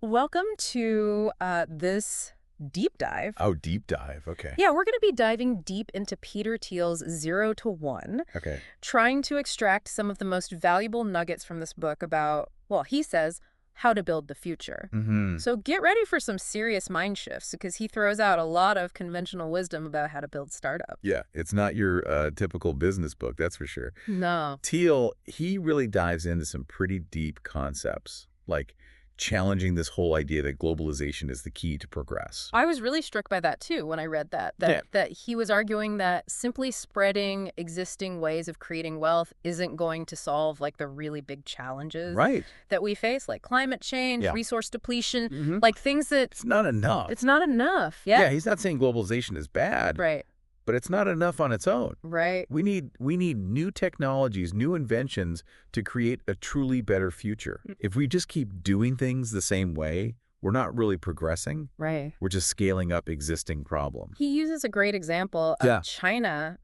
Welcome to this deep dive. Oh, deep dive. Okay. Yeah, we're going to be diving deep into Peter Thiel's 0 to 1, Okay. trying to extract some of the most valuable nuggets from this book about, well, he says, how to build the future. Mm-hmm. So get ready for some serious mind shifts because he throws out a lot of conventional wisdom about how to build startups. Yeah, it's not your typical business book, that's for sure. No. Thiel, he really dives into some pretty deep concepts, like challenging this whole idea that globalization is the key to progress. I was really struck by that too when I read that he was arguing that simply spreading existing ways of creating wealth isn't going to solve like the really big challenges Right. that we face, like climate change, Yeah. resource depletion, Mm-hmm. like things that It's not enough. it's not enough. Yeah, Yeah. he's not saying globalization is bad, Right. but it's not enough on its own. Right. We need new technologies, new inventions to create a truly better future. If we just keep doing things the same way, we're not really progressing. Right. We're just scaling up existing problems. He uses a great example of Yeah. China,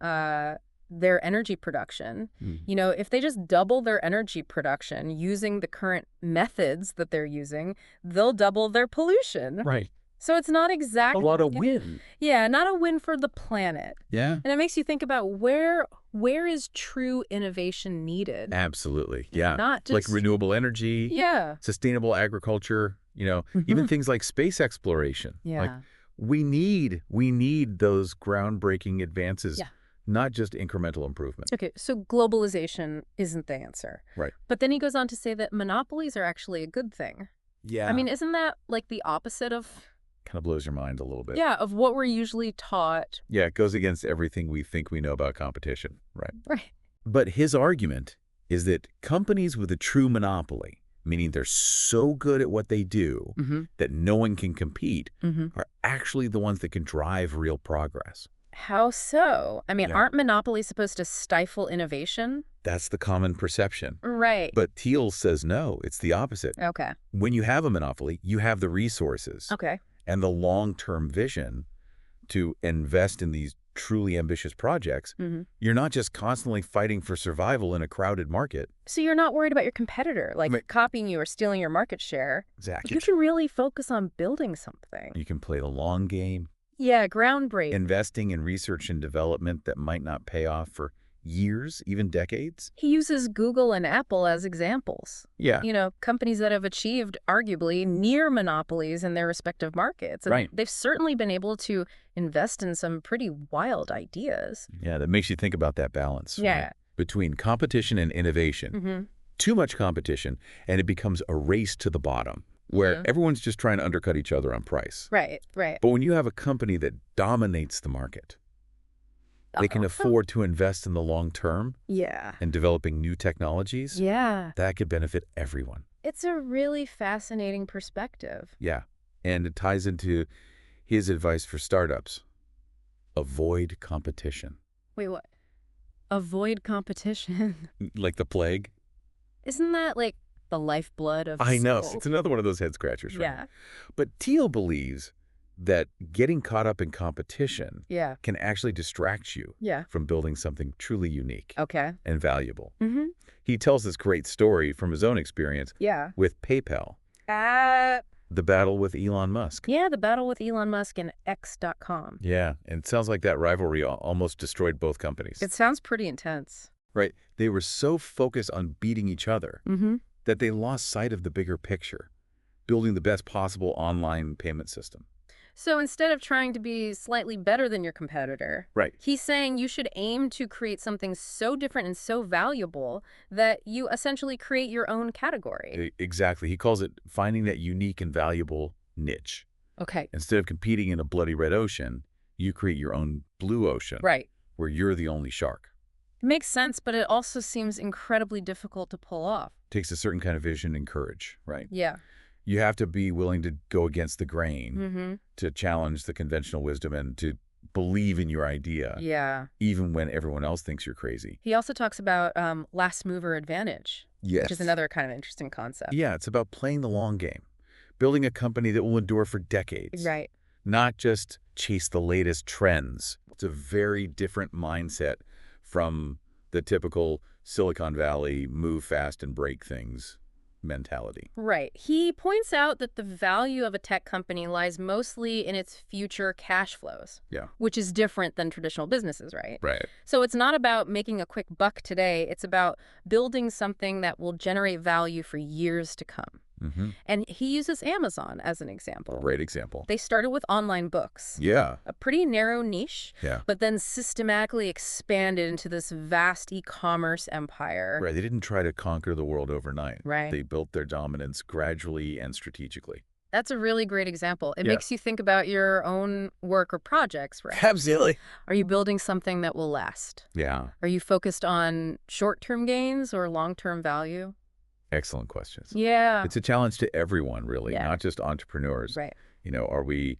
their energy production. Mm. You know, if they just double their energy production using the current methods that they're using, they'll double their pollution. Right. So it's not A exactly lot of win. Yeah, not a win for the planet. Yeah. And it makes you think about where is true innovation needed? Absolutely. Yeah. Not Like just renewable energy, Yeah. sustainable agriculture, even things like space exploration. Yeah. Like we need those groundbreaking advances, Yeah. not just incremental improvement. Okay, so globalization isn't the answer. Right. But then he goes on to say that monopolies are actually a good thing. Yeah. I mean, isn't that like the opposite of kind of blows your mind a little bit. of what we're usually taught? Yeah, it goes against everything we think we know about competition. Right. Right. But his argument is that companies with a true monopoly, meaning they're so good at what they do that no one can compete, are actually the ones that can drive real progress. How so? I mean, Yeah. aren't monopolies supposed to stifle innovation? That's the common perception. Right. But Thiel says no, it's the opposite. Okay. When you have a monopoly, you have the resources Okay. and the long-term vision to invest in these truly ambitious projects. You're not just constantly fighting for survival in a crowded market. So you're not worried about your competitor, like Right. copying you or stealing your market share. Exactly. You can really focus on building something. You can play the long game, Yeah, groundbreaking. investing in research and development that might not pay off for years, even decades. He uses Google and Apple as examples. Yeah. You know, companies that have achieved arguably near monopolies in their respective markets. And Right. they've certainly been able to invest in some pretty wild ideas. Yeah, that makes you think about that balance. Yeah. Right? Between competition and innovation. Too much competition, and it becomes a race to the bottom, where everyone's just trying to undercut each other on price. Right, right. But when you have a company that dominates the market, they can afford to invest in the long term Yeah. and developing new technologies. Yeah. That could benefit everyone. It's a really fascinating perspective. Yeah. And it ties into his advice for startups. Avoid competition. Wait, what? Avoid competition. Like the plague. Isn't that like the lifeblood of I know. schools? It's another one of those head scratchers. Right? Yeah. But Thiel believes that getting caught up in competition Yeah. can actually distract you Yeah. from building something truly unique Okay. and valuable. Mm-hmm. He tells this great story from his own experience Yeah. with PayPal, the battle with Elon Musk. Yeah, the battle with Elon Musk and X.com. Yeah, and it sounds like that rivalry almost destroyed both companies. It sounds pretty intense. Right. They were so focused on beating each other that they lost sight of the bigger picture, building the best possible online payment system. So instead of trying to be slightly better than your competitor, Right. he's saying you should aim to create something so different and so valuable that you essentially create your own category. Exactly. He calls it finding that unique and valuable niche. Okay. Instead of competing in a bloody red ocean, you create your own blue ocean. Right. Where you're the only shark. It makes sense, but it also seems incredibly difficult to pull off. Takes a certain kind of vision and courage, right? Yeah. You have to be willing to go against the grain, to challenge the conventional wisdom and to believe in your idea, Yeah. even when everyone else thinks you're crazy. He also talks about last mover advantage, Yes. which is another kind of interesting concept. Yeah, it's about playing the long game, building a company that will endure for decades. Right. Not just chase the latest trends. It's a very different mindset from the typical Silicon Valley move fast and break things mentality. Right. He points out that the value of a tech company lies mostly in its future cash flows. Yeah. Which is different than traditional businesses, right? Right. So it's not about making a quick buck today. It's about building something that will generate value for years to come. Mm-hmm. And he uses Amazon as an example. Great example. They started with online books. Yeah. A pretty narrow niche, Yeah. but then systematically expanded into this vast e-commerce empire. Right. They didn't try to conquer the world overnight. Right. They built their dominance gradually and strategically. That's a really great example. It makes you think about your own work or projects, right? Absolutely. Are you building something that will last? Yeah. Are you focused on short-term gains or long-term value? Excellent questions. Yeah. It's a challenge to everyone, really, Yeah. not just entrepreneurs. Right. You know, are we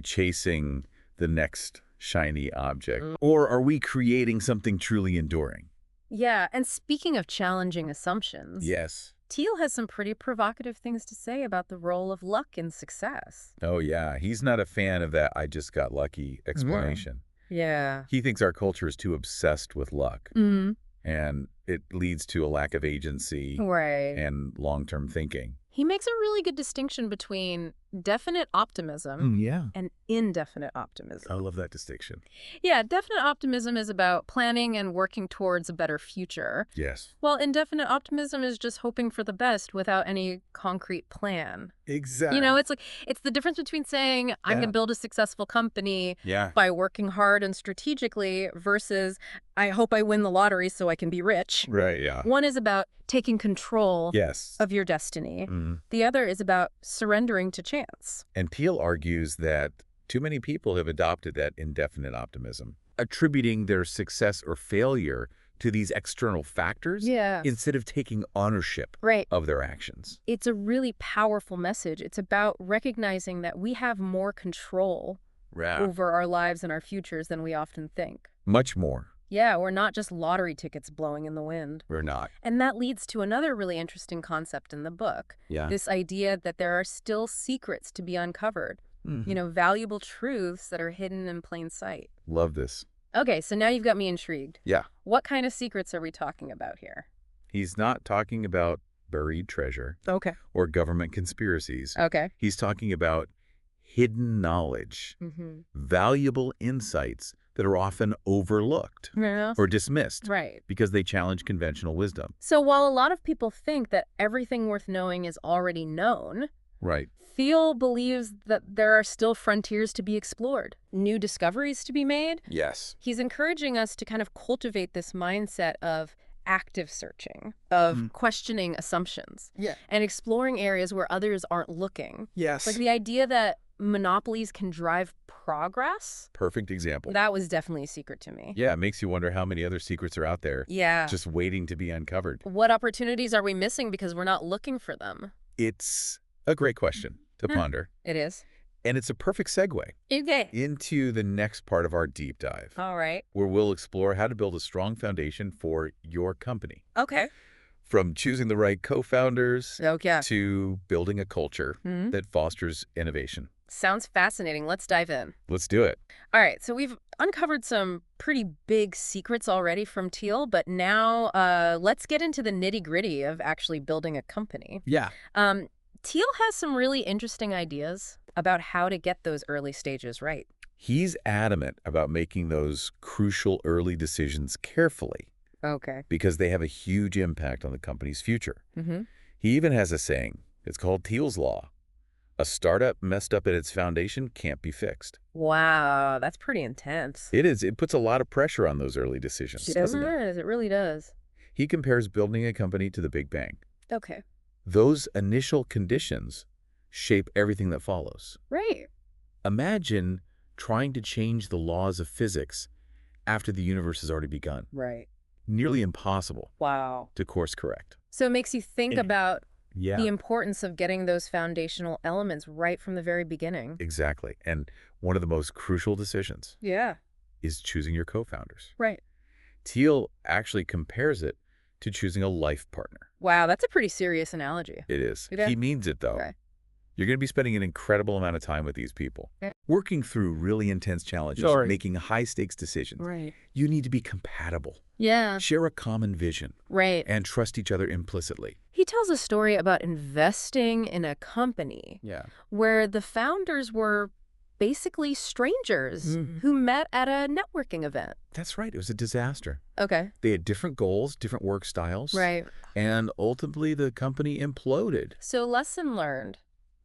chasing the next shiny object, or are we creating something truly enduring? Yeah. And speaking of challenging assumptions, Yes. Thiel has some pretty provocative things to say about the role of luck in success. Oh, yeah. He's not a fan of that "I just got lucky" explanation. Yeah. He thinks our culture is too obsessed with luck, Mm-hmm. and it leads to a lack of agency Right. and long-term thinking. He makes a really good distinction between definite optimism Yeah. and indefinite optimism. I love that distinction. Yeah, definite optimism is about planning and working towards a better future, Yes. while indefinite optimism is just hoping for the best without any concrete plan. Exactly. You know, it's the difference between saying, I'm going to build a successful company Yeah. by working hard and strategically versus, I hope I win the lottery so I can be rich. Right, yeah. One is about taking control Yes. of your destiny. Mhm. The other is about surrendering to chance. And Thiel argues that too many people have adopted that indefinite optimism, attributing their success or failure to these external factors instead of taking ownership of their actions. It's a really powerful message. It's about recognizing that we have more control over our lives and our futures than we often think. Much more. Yeah, we're not just lottery tickets blowing in the wind. We're not. And that leads to another really interesting concept in the book. Yeah. This idea that there are still secrets to be uncovered. Mhm. You know, valuable truths that are hidden in plain sight. Love this. Okay, so now you've got me intrigued. Yeah. What kind of secrets are we talking about here? He's not talking about buried treasure Okay. or government conspiracies. Okay. He's talking about hidden knowledge, valuable insights that are often overlooked Yeah. or dismissed Right. because they challenge conventional wisdom. So while a lot of people think that everything worth knowing is already known, Right. Thiel believes that there are still frontiers to be explored, new discoveries to be made. Yes. He's encouraging us to kind of cultivate this mindset of active searching, of questioning assumptions, and exploring areas where others aren't looking. Yes. Like the idea that monopolies can drive progress, Perfect example. that was definitely a secret to me. Yeah, it makes you wonder how many other secrets are out there Yeah. just waiting to be uncovered. What opportunities are we missing because we're not looking for them? It's a great question to ponder. It is. And it's a perfect segue Okay. into the next part of our deep dive, All right. where we'll explore how to build a strong foundation for your company. Okay. From choosing the right co-founders Okay. to building a culture that fosters innovation. Sounds fascinating. Let's dive in. Let's do it. All right. So we've uncovered some pretty big secrets already from Thiel, but now let's get into the nitty-gritty of actually building a company. Yeah. Thiel has some really interesting ideas about how to get those early stages right. He's adamant about making those crucial early decisions carefully Okay. because they have a huge impact on the company's future. Mm-hmm. He even has a saying. It's called Thiel's Law. A startup messed up at its foundation can't be fixed. Wow, that's pretty intense. It is. It puts a lot of pressure on those early decisions, doesn't it? It really does. He compares building a company to the Big Bang. Okay. Those initial conditions shape everything that follows. Right. Imagine trying to change the laws of physics after the universe has already begun. Right. Nearly impossible Wow. to course correct. So it makes you think about Yeah, the importance of getting those foundational elements right from the very beginning. exactly. And one of the most crucial decisions Yeah. is choosing your co-founders. Right. Thiel actually compares it to choosing a life partner. Wow, that's a pretty serious analogy. It is. Yeah. He means it, though. Okay. You're going to be spending an incredible amount of time with these people, Okay. working through really intense challenges, Sure. making high-stakes decisions. Right. You need to be compatible, Yeah. share a common vision, Right. and trust each other implicitly. He tells a story about investing in a company Yeah. where the founders were basically strangers who met at a networking event. That's right. It was a disaster. Okay. They had different goals, different work styles. Right. And ultimately, the company imploded. So lesson learned.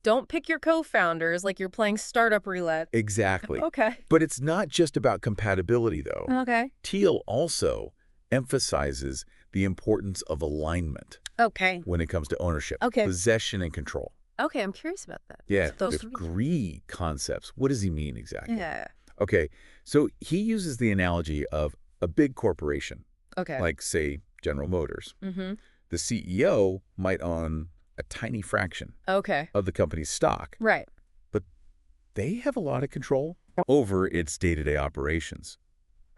Don't pick your co-founders like you're playing startup roulette. Exactly. Okay. But it's not just about compatibility, though. Okay. Thiel also emphasizes the importance of alignment Okay. when it comes to ownership, Okay. possession, and control. Okay, I'm curious about that. Yeah, Those the three. greed concepts. What does he mean exactly? Yeah. Okay, so he uses the analogy of a big corporation, Okay. like, say, General Motors. Mm-hmm. The CEO might own a tiny fraction Okay. of the company's stock, Right. but they have a lot of control over its day-to-day operations.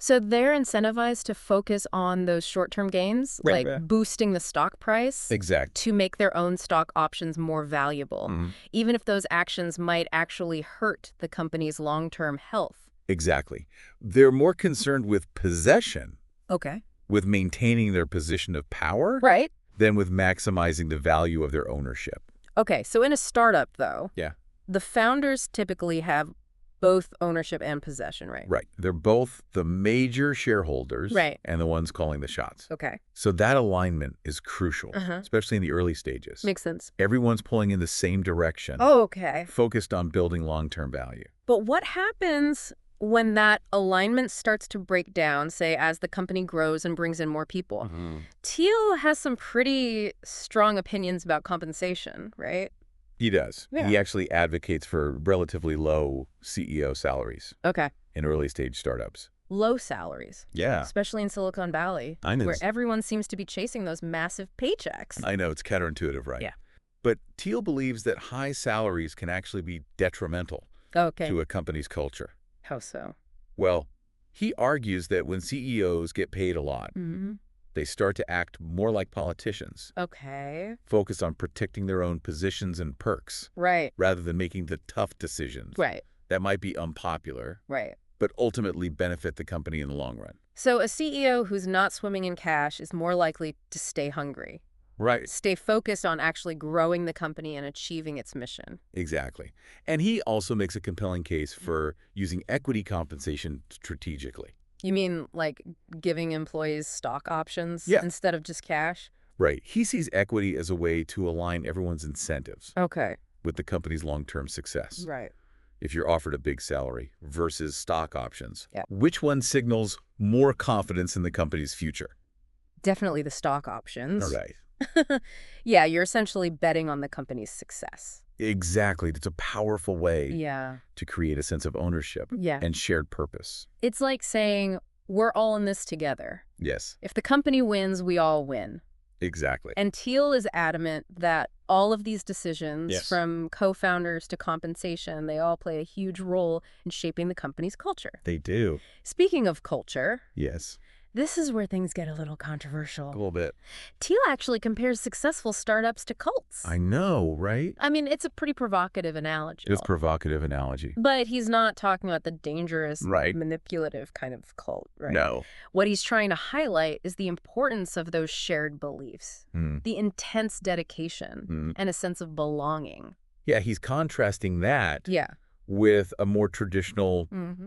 So they're incentivized to focus on those short-term gains, Right. like boosting the stock price Exactly. to make their own stock options more valuable, even if those actions might actually hurt the company's long-term health. Exactly. They're more concerned with possession, Okay. with maintaining their position of power, Right. than with maximizing the value of their ownership. Okay, so in a startup, though, Yeah. the founders typically have both ownership and possession, right? Right. They're both the major shareholders Right. and the ones calling the shots. Okay. So that alignment is crucial, Uh-huh. especially in the early stages. Makes sense. Everyone's pulling in the same direction, Oh, okay. focused on building long-term value. But what happens when that alignment starts to break down, say, as the company grows and brings in more people? Thiel has some pretty strong opinions about compensation, right? He does. Yeah. He actually advocates for relatively low CEO salaries Okay. in early-stage startups. Low salaries, Yeah. especially in Silicon Valley, I know. where everyone seems to be chasing those massive paychecks. I know, it's counterintuitive, right? Yeah. But Thiel believes that high salaries can actually be detrimental Okay. to a company's culture. How so? Well, he argues that when CEOs get paid a lot, Mm-hmm. they start to act more like politicians, Okay. focused on protecting their own positions and perks, Right. rather than making the tough decisions Right. that might be unpopular, Right. but ultimately benefit the company in the long run. So a CEO who's not swimming in cash is more likely to stay hungry, Right. stay focused on actually growing the company and achieving its mission. Exactly. And he also makes a compelling case for using equity compensation strategically. You mean like giving employees stock options Yeah. instead of just cash? Right. He sees equity as a way to align everyone's incentives Okay. with the company's long-term success. Right. If you're offered a big salary versus stock options, Yeah. which one signals more confidence in the company's future? Definitely the stock options. All right. Yeah, you're essentially betting on the company's success. Exactly. It's a powerful way Yeah. to create a sense of ownership Yeah. and shared purpose. It's like saying, we're all in this together. Yes, If the company wins, we all win. exactly. And Thiel is adamant that all of these decisions, Yes. from co-founders to compensation, they all play a huge role in shaping the company's culture. They do. Speaking of culture, Yes. this is where things get a little A controversial. little bit. Thiel actually compares successful startups to cults. I know, right? I mean, it's a pretty provocative analogy. It's a provocative analogy. But he's not talking about the dangerous, Right. manipulative kind of cult, right? No. What he's trying to highlight is the importance of those shared beliefs, the intense dedication, and a sense of belonging. Yeah, he's contrasting that Yeah. with a more traditional, Mm-hmm.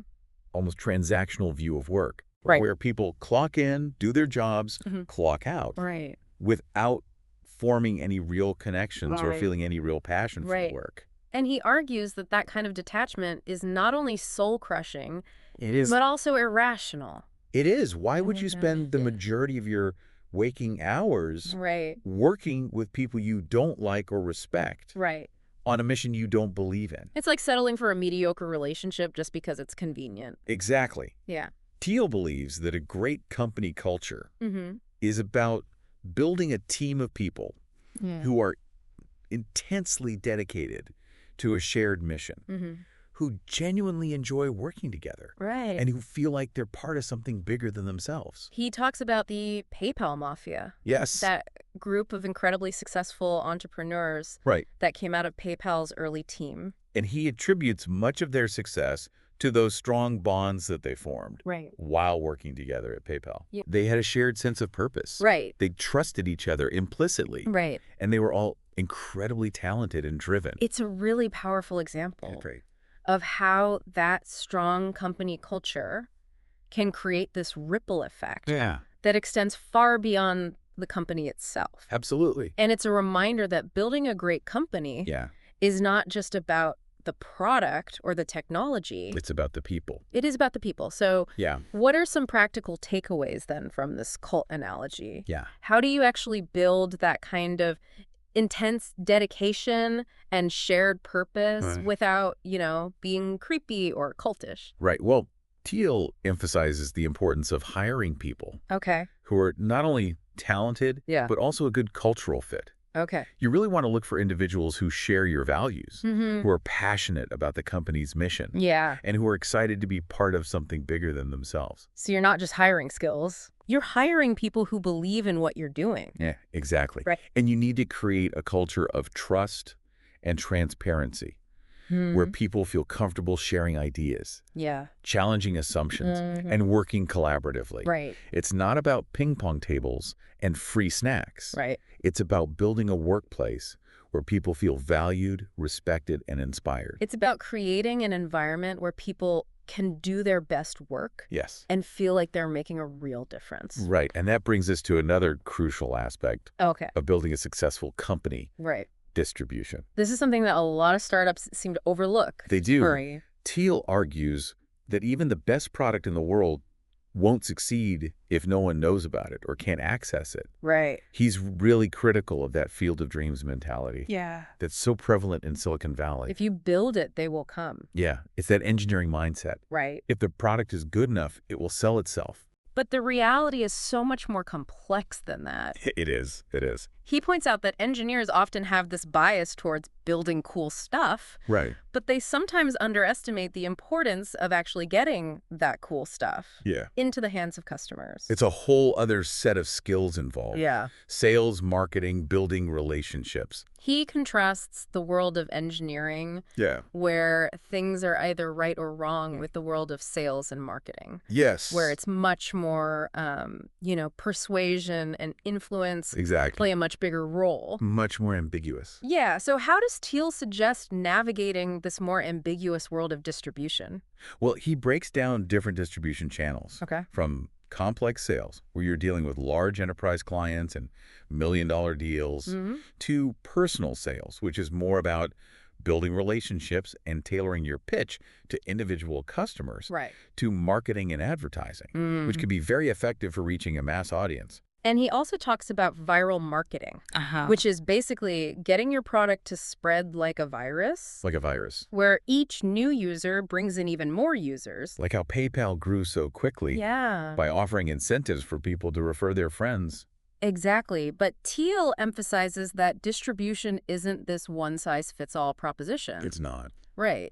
almost transactional view of work. Right. Where people clock in, do their jobs, Mhm. clock out, Right. without forming any real connections or Right. feeling any real passion for Right. the work. And he argues that that kind of detachment is not only soul-crushing, It is. but also irrational. It is. Why would you Yeah. spend the Yeah. majority of your waking hours Right. working with people you don't like or respect Right. on a mission you don't believe in? It's like settling for a mediocre relationship just because it's convenient. Exactly. Yeah. Thiel believes that a great company culture Mm-hmm. is about building a team of people Yeah. who are intensely dedicated to a shared mission, Mm-hmm. who genuinely enjoy working together. Right. And who feel like they're part of something bigger than themselves. He talks about the PayPal mafia. Yes. That group of incredibly successful entrepreneurs Right. that came out of PayPal's early team. And he attributes much of their success to those strong bonds that they formed while working together at PayPal. Yep. They had a shared sense of purpose. Right. They trusted each other implicitly. Right. And they were all incredibly talented and driven. It's a really powerful example of how that strong company culture can create this ripple effect that extends far beyond the company itself. Absolutely. And it's a reminder that building a great company is not just about the product or the technology. It's about the people. It is about the people. So what are some practical takeaways then from this cult analogy? How do you actually build that kind of intense dedication and shared purpose without, being creepy or cultish? Right. Well, Thiel emphasizes the importance of hiring people who are not only talented, but also a good cultural fit. You really want to look for individuals who share your values, who are passionate about the company's mission, and who are excited to be part of something bigger than themselves. So you're not just hiring skills. You're hiring people who believe in what you're doing. Yeah, exactly. Right. And you need to create a culture of trust and transparency where people feel comfortable sharing ideas, challenging assumptions, and working collaboratively. Right. It's not about ping pong tables and free snacks. Right. It's about building a workplace where people feel valued, respected, and inspired. It's about creating an environment where people can do their best work and feel like they're making a real difference. Right. And that brings us to another crucial aspect of building a successful company. Right. Distribution. This is something that a lot of startups seem to overlook. They do. Thiel argues that even the best product in the world won't succeed if no one knows about it or can't access it. Right. He's really critical of that field of dreams mentality. That's so prevalent in Silicon Valley. If you build it, they will come. It's that engineering mindset. Right. If the product is good enough, it will sell itself. But the reality is so much more complex than that. It is. It is. He points out that engineers often have this bias towards building cool stuff. Right. But they sometimes underestimate the importance of actually getting that cool stuff into the hands of customers. It's a whole other set of skills involved. Sales, marketing, building relationships. He contrasts the world of engineering, where things are either right or wrong, with the world of sales and marketing. Where it's much more, persuasion and influence play a much bigger role. Much more ambiguous. So how does Thiel suggest navigating this more ambiguous world of distribution? Well, he breaks down different distribution channels. From complex sales, where you're dealing with large enterprise clients and million-dollar deals, to personal sales, which is more about building relationships and tailoring your pitch to individual customers, to marketing and advertising, which can be very effective for reaching a mass audience. And he also talks about viral marketing, which is basically getting your product to spread like a virus. Like a virus. Where each new user brings in even more users. Like how PayPal grew so quickly by offering incentives for people to refer their friends. Exactly. But Thiel emphasizes that distribution isn't this one-size-fits-all proposition. It's not. Right.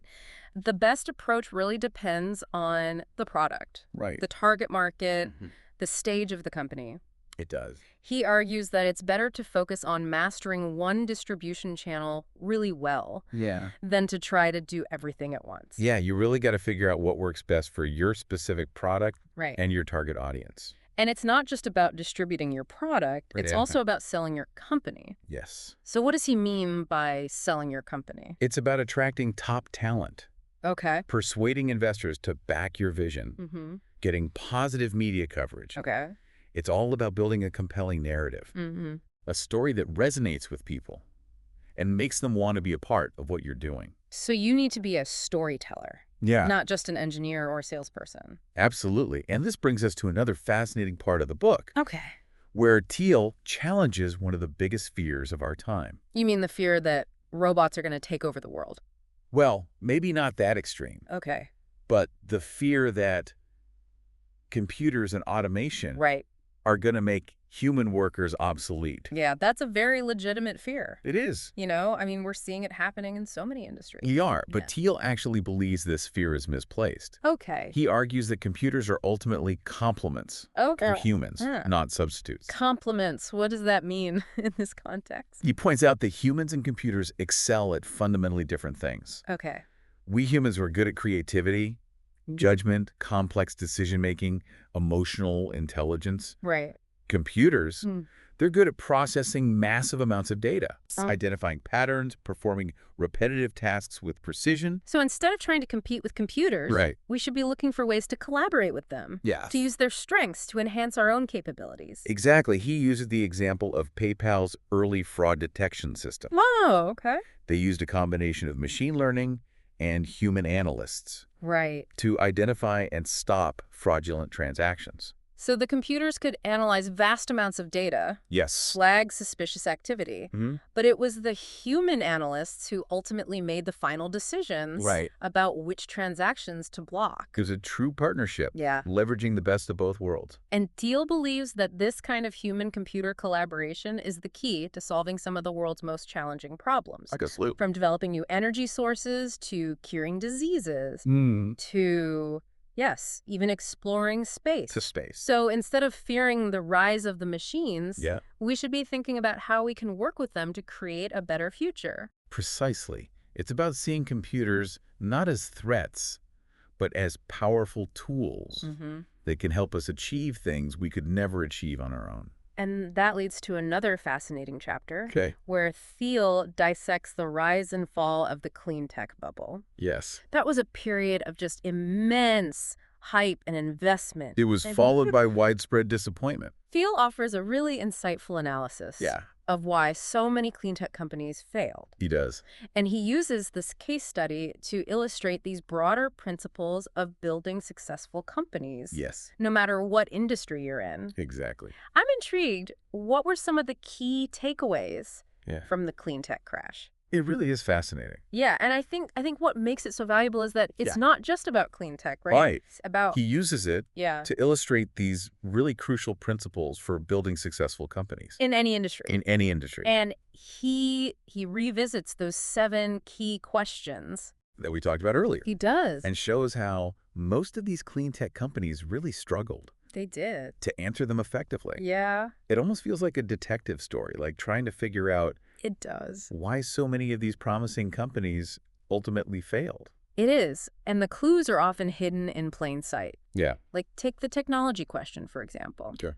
The best approach really depends on the product. Right. The target market, the stage of the company. It does. He argues that it's better to focus on mastering one distribution channel really well than to try to do everything at once. You really got to figure out what works best for your specific product and your target audience. And it's not just about distributing your product, it's also about selling your company. So what does he mean by selling your company? It's about attracting top talent. Persuading investors to back your vision. Getting positive media coverage. It's all about building a compelling narrative, a story that resonates with people and makes them want to be a part of what you're doing. So you need to be a storyteller, not just an engineer or salesperson. Absolutely. And this brings us to another fascinating part of the book, where Thiel challenges one of the biggest fears of our time. You mean the fear that robots are going to take over the world? Well, maybe not that extreme. But the fear that computers and automation are going to make human workers obsolete. Yeah, that's a very legitimate fear. It is. I mean, we're seeing it happening in so many industries. We are, but Yeah. Thiel actually believes this fear is misplaced. Okay. He argues that computers are ultimately complements Okay. for humans, not substitutes. Compliments. What does that mean in this context? He points out that humans and computers excel at fundamentally different things. Okay. We humans were good at creativity, judgment, complex decision-making, emotional intelligence. Right. Computers, they're good at processing massive amounts of data, identifying patterns, performing repetitive tasks with precision. So instead of trying to compete with computers, Right. we should be looking for ways to collaborate with them. Yes. To use their strengths to enhance our own capabilities. Exactly. He uses the example of PayPal's early fraud detection system. Oh, okay. They used a combination of machine learning and human analysts Right. to identify and stop fraudulent transactions. So the computers could analyze vast amounts of data, Yes. flag suspicious activity, but it was the human analysts who ultimately made the final decisions Right. about which transactions to block. It was a true partnership, Yeah. leveraging the best of both worlds. And Thiel believes that this kind of human-computer collaboration is the key to solving some of the world's most challenging problems. Like a sloop. From developing new energy sources to curing diseases to, yes, even exploring space. To space. So instead of fearing the rise of the machines, Yeah. we should be thinking about how we can work with them to create a better future. Precisely. It's about seeing computers not as threats, but as powerful tools that can help us achieve things we could never achieve on our own. And that leads to another fascinating chapter Okay. where Thiel dissects the rise and fall of the clean tech bubble. Yes. That was a period of just immense hype and investment. It was followed by widespread disappointment. Thiel offers a really insightful analysis Yeah. of why so many clean tech companies failed. He does. And he uses this case study to illustrate these broader principles of building successful companies. Yes. No matter what industry you're in. Exactly. I'm intrigued. What were some of the key takeaways Yeah. from the clean tech crash? It really is fascinating. Yeah, and I think what makes it so valuable is that it's Yeah. not just about clean tech, right? Right. It's about He uses it yeah, to illustrate these really crucial principles for building successful companies in any industry. in any industry And he revisits those 7 key questions. that we talked about earlier He does. and shows how most of these clean tech companies really struggled They did. to answer them effectively. Yeah, It almost feels like a detective story, like trying to figure out it does. why so many of these promising companies ultimately failed. It is. And the clues are often hidden in plain sight. Yeah. Like take the technology question, for example. Sure.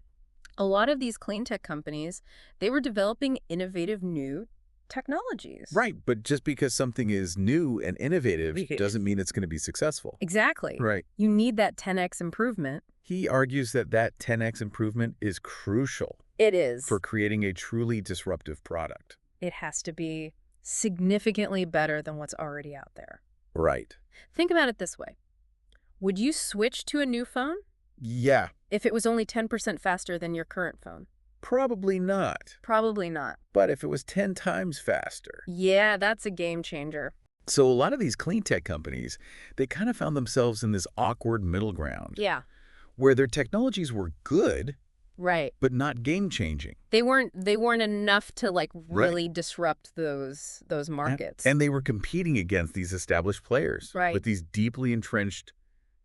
A lot of these clean tech companies, they were developing innovative new technologies. Right, but just because something is new and innovative doesn't mean it's going to be successful. Exactly. Right. You need that 10x improvement. He argues that 10x improvement is crucial It is. for creating a truly disruptive product. It has to be significantly better than what's already out there. Right. Think about it this way. Would you switch to a new phone Yeah, if it was only 10% faster than your current phone? probably not. Probably not. But if it was 10 times faster. Yeah, that's a game changer. So a lot of these clean tech companies, they kind of found themselves in this awkward middle ground Yeah, where their technologies were good, right. but not game-changing. They weren't enough to like really disrupt those markets. And they were competing against these established players Right. with these deeply entrenched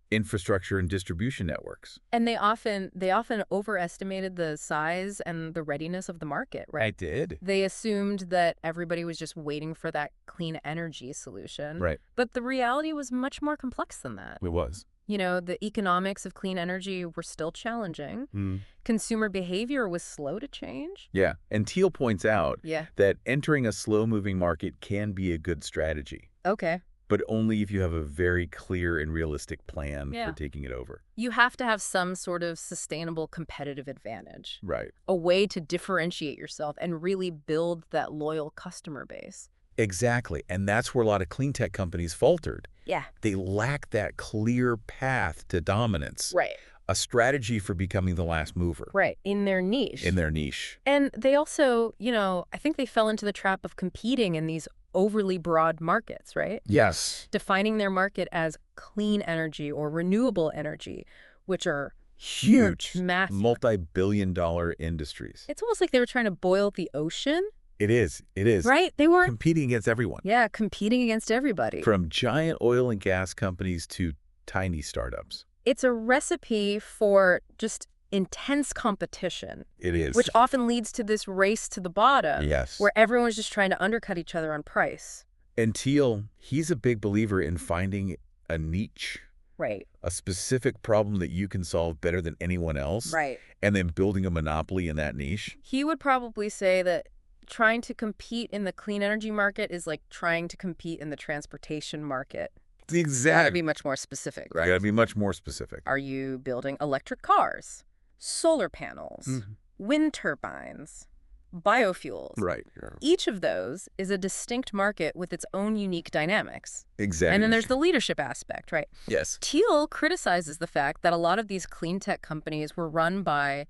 infrastructure and distribution networks. And they often overestimated the size and the readiness of the market, right? I did. They assumed that everybody was just waiting for that clean energy solution. Right. But the reality was much more complex than that. It was. You know, the economics of clean energy were still challenging. Consumer behavior was slow to change. Yeah. And Thiel points out Yeah. that entering a slow-moving market can be a good strategy, Okay. but only if you have a very clear and realistic plan Yeah. for taking it over. You have to have some sort of sustainable competitive advantage, Right. a way to differentiate yourself and really build that loyal customer base. Exactly. And that's where a lot of clean tech companies faltered. Yeah. They lack that clear path to dominance, Right. a strategy for becoming the last mover Right. In their niche. in their niche. And they also, I think they fell into the trap of competing in these overly broad markets, right? Yes. Defining their market as clean energy or renewable energy, which are Huge. Massive. Multi-billion-dollar industries. It's almost like they were trying to boil the ocean. It is. It is. Right? They were competing against everyone. Yeah, competing against everybody. From giant oil and gas companies to tiny startups. It's a recipe for just intense competition. It is. Which often leads to this race to the bottom. Yes. Where everyone's just trying to undercut each other on price. And Thiel, he's a big believer in finding a niche. Right. A specific problem that you can solve better than anyone else. Right. And then building a monopoly in that niche. He would probably say that trying to compete in the clean energy market is like trying to compete in the transportation market. Exactly. Gotta be much more specific, right? Gotta be much more specific. Are you building electric cars, solar panels, wind turbines, biofuels? Right. Each of those is a distinct market with its own unique dynamics. Exactly. And then there's the leadership aspect, right? Yes. Thiel criticizes the fact that a lot of these clean tech companies were run by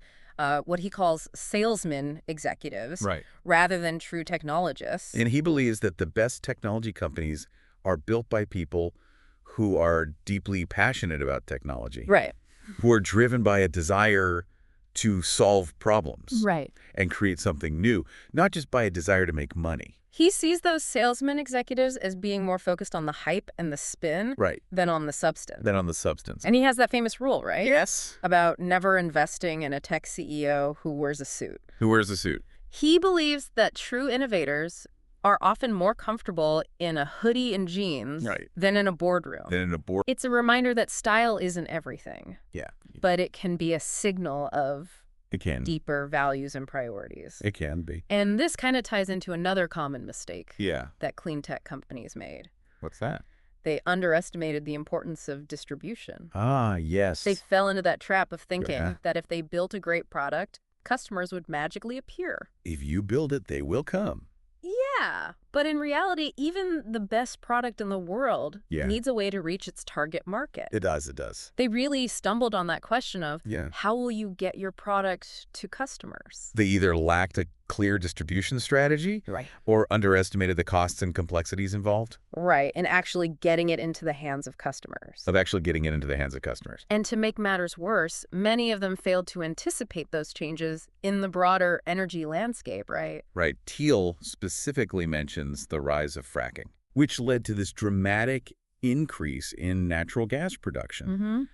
what he calls salesman executives, right, rather than true technologists. And he believes that the best technology companies are built by people who are deeply passionate about technology. Right. Who are driven by a desire to solve problems. Right. And create something new, not just by a desire to make money. He sees those salesman executives as being more focused on the hype and the spin than on the substance. And he has that famous rule, right? Yes. About never investing in a tech CEO who wears a suit. He believes that true innovators are often more comfortable in a hoodie and jeans than in a boardroom. It's a reminder that style isn't everything. Yeah. But it can be a signal of It can. deeper values and priorities. It can be. And this kind of ties into another common mistake that clean tech companies made. What's that? They underestimated the importance of distribution. Ah, yes. They fell into that trap of thinking that if they built a great product, customers would magically appear. If you build it, they will come. Yeah, but in reality, even the best product in the world needs a way to reach its target market. It does. They really stumbled on that question of how will you get your product to customers? They either lacked a clear distribution strategy or underestimated the costs and complexities involved. Right, and actually getting it into the hands of customers. And to make matters worse, many of them failed to anticipate those changes in the broader energy landscape, right? Right. Thiel specifically mentions the rise of fracking, which led to this dramatic increase in natural gas production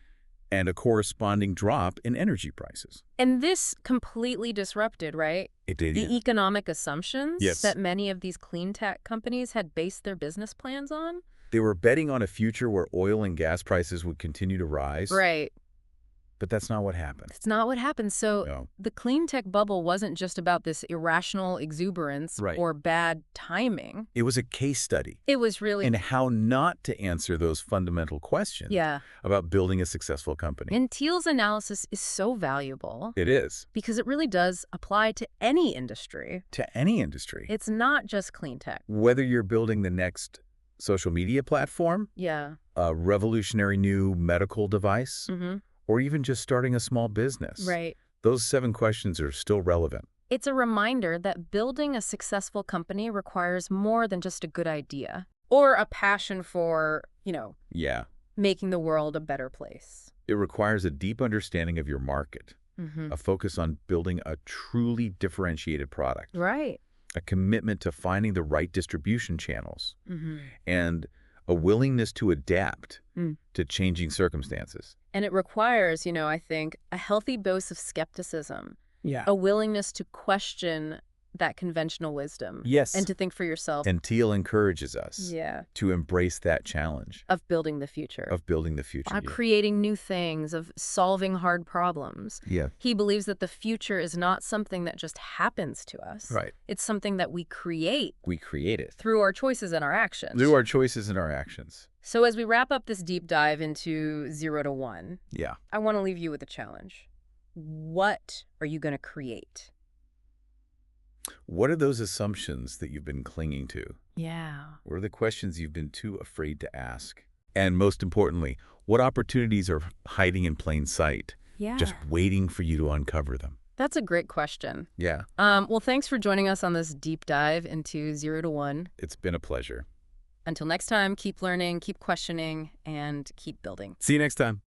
and a corresponding drop in energy prices. And this completely disrupted, right? It did. The economic assumptions that many of these clean tech companies had based their business plans on. They were betting on a future where oil and gas prices would continue to rise. Right. But that's not what happened. It's not what happened. So the clean tech bubble wasn't just about this irrational exuberance or bad timing. It was a case study. It was really in how not to answer those fundamental questions about building a successful company. And Thiel's analysis is so valuable. It is. Because it really does apply to any industry. It's not just clean tech. Whether you're building the next social media platform, a revolutionary new medical device, or even just starting a small business. Right. Those 7 questions are still relevant. It's a reminder that building a successful company requires more than just a good idea or a passion for, making the world a better place. It requires a deep understanding of your market, a focus on building a truly differentiated product. Right. A commitment to finding the right distribution channels, and a willingness to adapt to changing circumstances. And it requires, I think, a healthy dose of skepticism. Yeah. A willingness to question that conventional wisdom. Yes. And to think for yourself. And Thiel encourages us to embrace that challenge. Of building the future. Of creating new things, of solving hard problems. Yeah. He believes that the future is not something that just happens to us. Right. It's something that we create. We create it. Through our choices and our actions. So as we wrap up this deep dive into 0 to 1, I want to leave you with a challenge. What are you going to create? What are those assumptions that you've been clinging to? Yeah. What are the questions you've been too afraid to ask? And most importantly, what opportunities are hiding in plain sight, just waiting for you to uncover them? That's a great question. Yeah. Well, thanks for joining us on this deep dive into 0 to 1. It's been a pleasure. Until next time, keep learning, keep questioning, and keep building. See you next time.